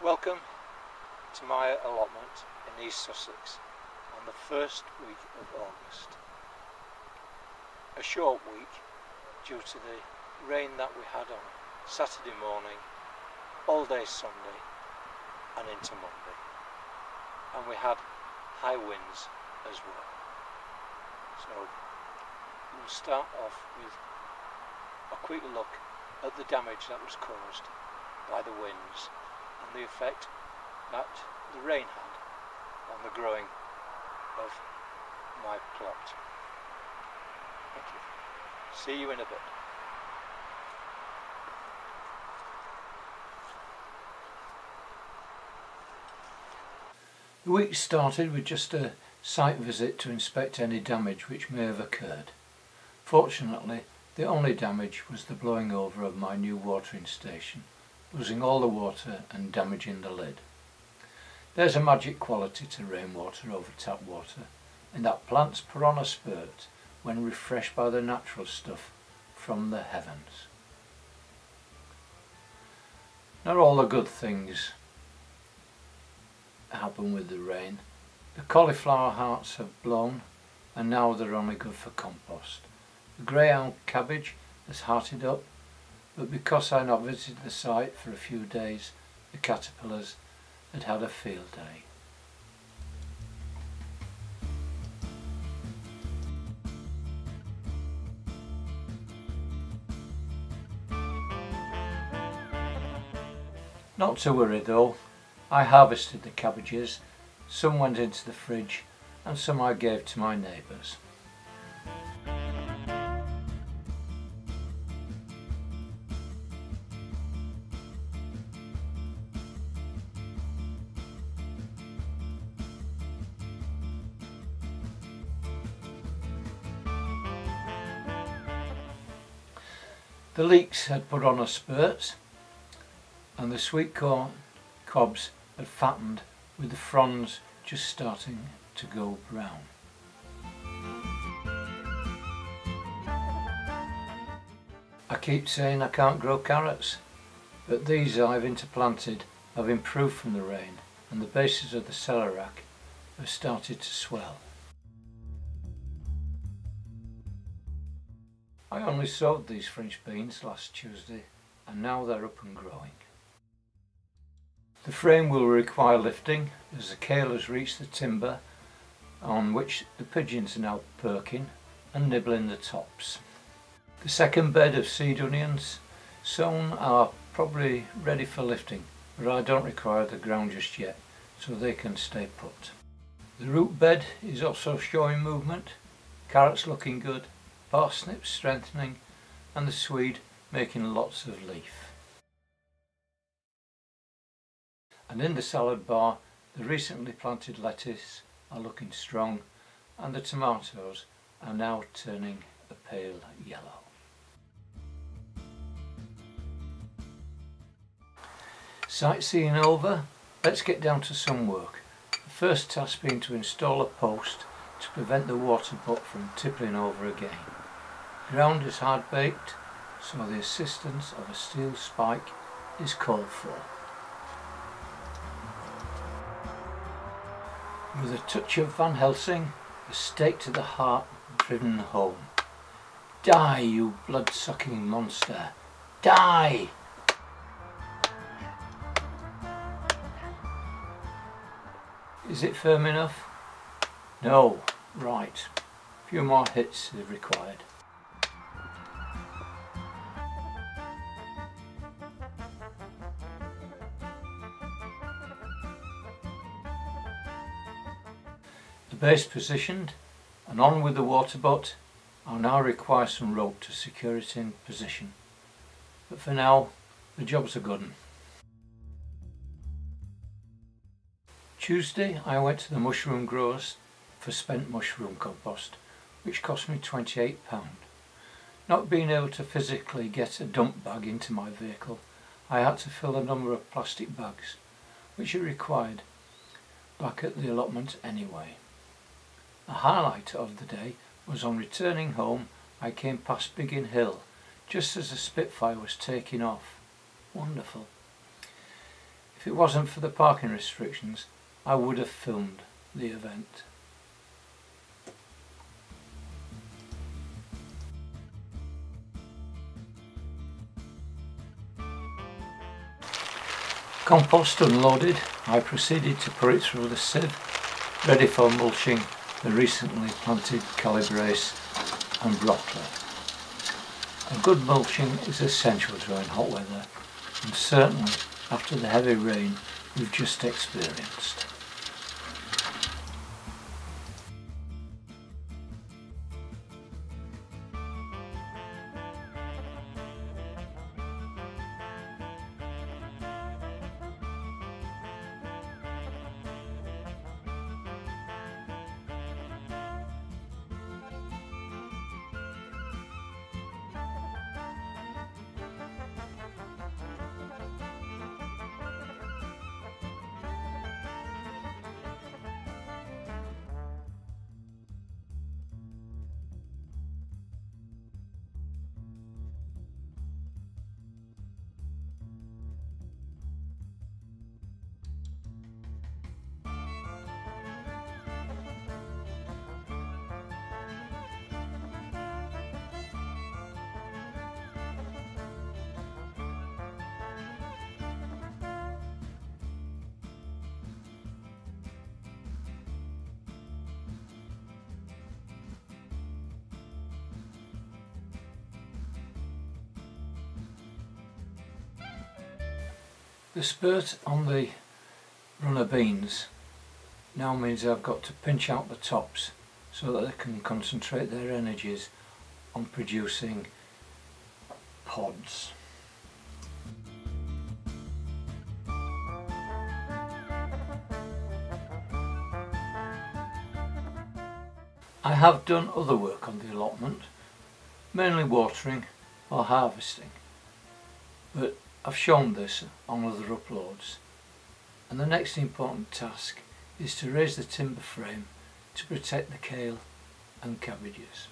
Welcome to my allotment in East Sussex on the first week of August. A short week due to the rain that we had on Saturday morning, all day Sunday and into Monday. And we had high winds as well. So we'll start off with a quick look at the damage that was caused by the winds and the effect that the rain had on the growing of my plot. Thank you. See you in a bit. The week started with just a site visit to inspect any damage which may have occurred. Fortunately, the only damage was the blowing over of my new watering station, losing all the water and damaging the lid. There's a magic quality to rainwater over tap water, in that plants put on a spurt when refreshed by the natural stuff from the heavens. Not all the good things happen with the rain. The cauliflower hearts have blown and now they're only good for compost. The greyhound cabbage has hearted up, but because I not visited the site for a few days, the caterpillars had had a field day. Not to worry though, I harvested the cabbages, some went into the fridge and some I gave to my neighbours. The leeks had put on a spurt and the sweet corn cobs had fattened with the fronds just starting to go brown. I keep saying I can't grow carrots, but these I've interplanted have improved from the rain and the bases of the cellar rack have started to swell. I only sowed these French beans last Tuesday and now they're up and growing. The frame will require lifting as the kale has reached the timber on which the pigeons are now perking and nibbling the tops. The second bed of seed onions sown are probably ready for lifting, but I don't require the ground just yet, so they can stay put. The root bed is also showing movement, carrots looking good, parsnips strengthening and the swede making lots of leaf. And in the salad bar the recently planted lettuce are looking strong and the tomatoes are now turning a pale yellow. Sightseeing over, let's get down to some work. The first task being to install a post to prevent the water butt from tippling over again. Ground is hard baked, so the assistance of a steel spike is called for. With a touch of Van Helsing, a stake to the heart driven home. Die, you blood-sucking monster! Die! Is it firm enough? No. Right. A few more hits are required. The base positioned and on with the water butt. I'll now require some rope to secure it in position. But for now, the job's a good one. Tuesday I went to the mushroom growers for spent mushroom compost, which cost me £28. Not being able to physically get a dump bag into my vehicle, I had to fill a number of plastic bags, which are required back at the allotment anyway. The highlight of the day was on returning home I came past Biggin Hill just as the Spitfire was taking off. Wonderful. If it wasn't for the parking restrictions, I would have filmed the event. Compost unloaded, I proceeded to put it through the sieve, ready for mulching the recently planted calabrese and broccoli. A good mulching is essential during hot weather, and certainly after the heavy rain we've just experienced. The spurt on the runner beans now means I've got to pinch out the tops so that they can concentrate their energies on producing pods. I have done other work on the allotment, mainly watering or harvesting, but I've shown this on other uploads, and the next important task is to raise the timber frame to protect the kale and cabbages.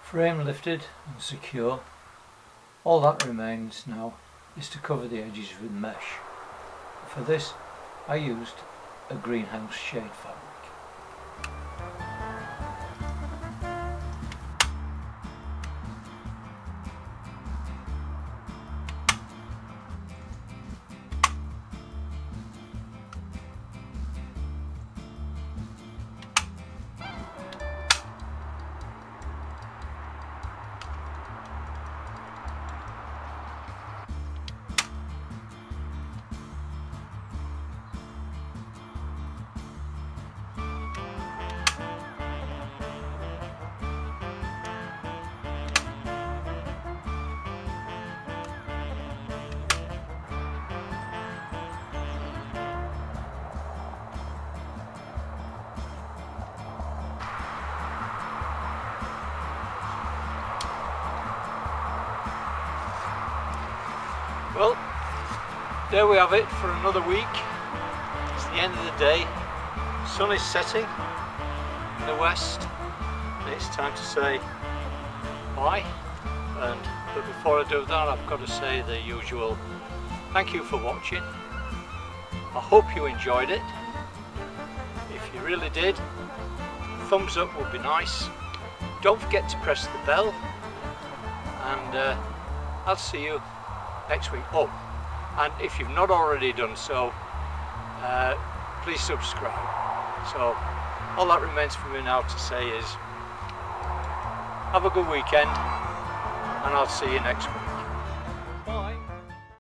Frame lifted and secure, all that remains now is to cover the edges with mesh. For this I used a greenhouse shade fabric. Well, there we have it for another week. It's the end of the day. Sun is setting in the west, and it's time to say bye. But before I do that, I've got to say the usual thank you for watching. I hope you enjoyed it. If you really did, thumbs up would be nice. Don't forget to press the bell, and I'll see you next week. Oh, and if you've not already done so, please subscribe. So all that remains for me now to say is have a good weekend, and I'll see you next week.